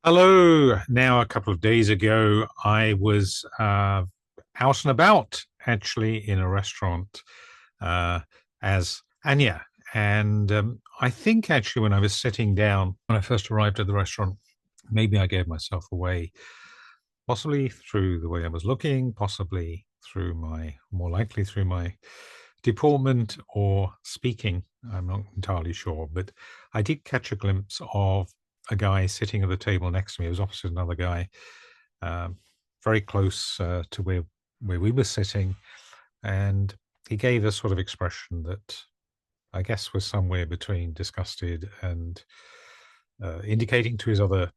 Hello. Now, a couple of days ago, I was out and about, actually, in a restaurant uh, as Anja. And I think, actually, when I was sitting down, when I first arrived at the restaurant, maybe I gave myself away, possibly through the way I was looking, possibly more likely through my deportment or speaking. I'm not entirely sure, but I did catch a glimpse of a guy sitting at the table next to me. It was opposite another guy, um, very close to where we were sitting, and he gave a sort of expression that I guess was somewhere between disgusted and indicating to his other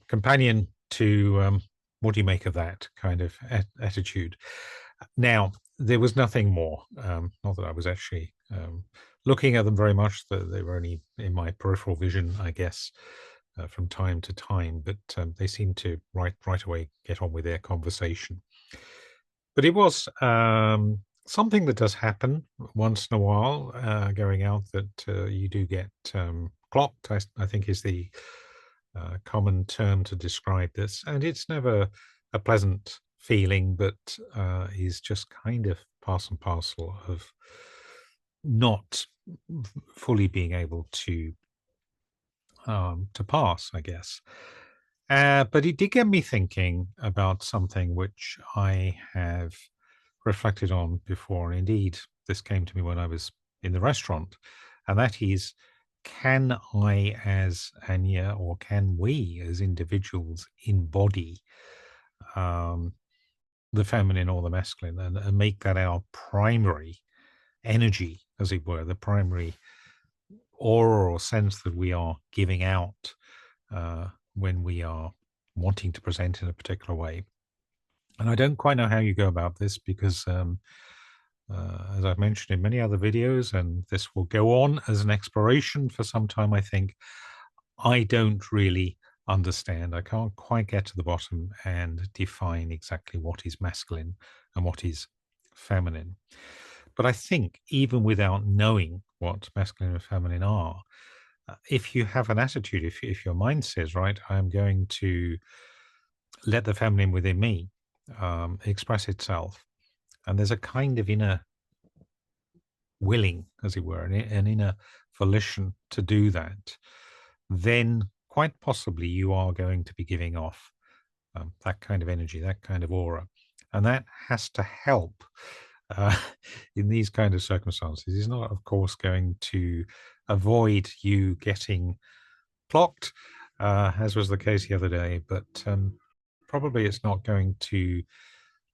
companion to what do you make of that kind of attitude. Now, there was nothing more. Not that I was actually looking at them very much. They were only in my peripheral vision, I guess, from time to time. But they seemed to right away get on with their conversation. But it was something that does happen once in a while, going out, that you do get clocked, I think is the common term to describe this. And it's never a pleasant feeling, but is just kind of part and parcel of not fully being able to pass, I guess. But it did get me thinking about something which I have reflected on before. And indeed, this came to me when I was in the restaurant. And that is, can I, as Anya, or can we as individuals embody um, the feminine or the masculine, and make that our primary energy, as it were, the primary aura or sense that we are giving out when we are wanting to present in a particular way? And I don't quite know how you go about this because, as I've mentioned in many other videos, and this will go on as an exploration for some time, I think, I don't really understand. I can't quite get to the bottom and define exactly what is masculine and what is feminine. But I think even without knowing what masculine and feminine are, if you have an attitude, if your mind says, right, I'm going to let the feminine within me express itself, and there's a kind of inner willing, as it were, an inner volition to do that, then quite possibly you are going to be giving off that kind of energy, that kind of aura. And that has to help uh, in these kind of circumstances. It's not, of course, going to avoid you getting clocked, as was the case the other day, but probably it's not going to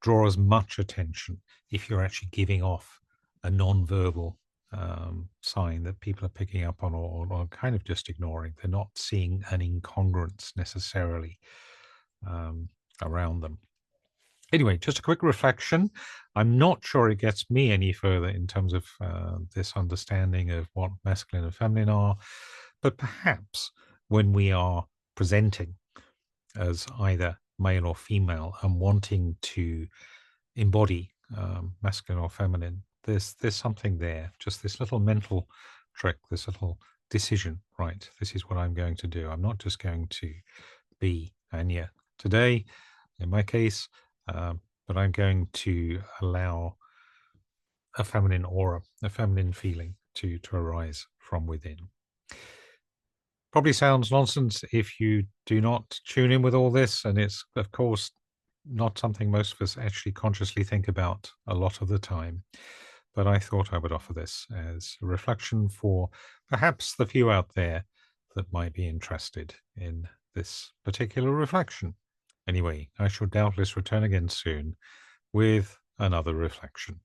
draw as much attention if you're actually giving off a non-verbal sign that people are picking up on, or kind of just ignoring. They're not seeing an incongruence necessarily around them. Anyway, just a quick reflection. I'm not sure it gets me any further in terms of this understanding of what masculine and feminine are, but perhaps when we are presenting as either male or female and wanting to embody masculine or feminine, there's something there, just this little mental trick, this little decision, right? This is what I'm going to do. I'm not just going to be Anya today, in my case, but I'm going to allow a feminine aura, a feminine feeling to arise from within. Probably sounds nonsense if you do not tune in with all this, and it's, of course, not something most of us actually consciously think about a lot of the time. But I thought I would offer this as a reflection for perhaps the few out there that might be interested in this particular reflection. Anyway, I shall doubtless return again soon with another reflection.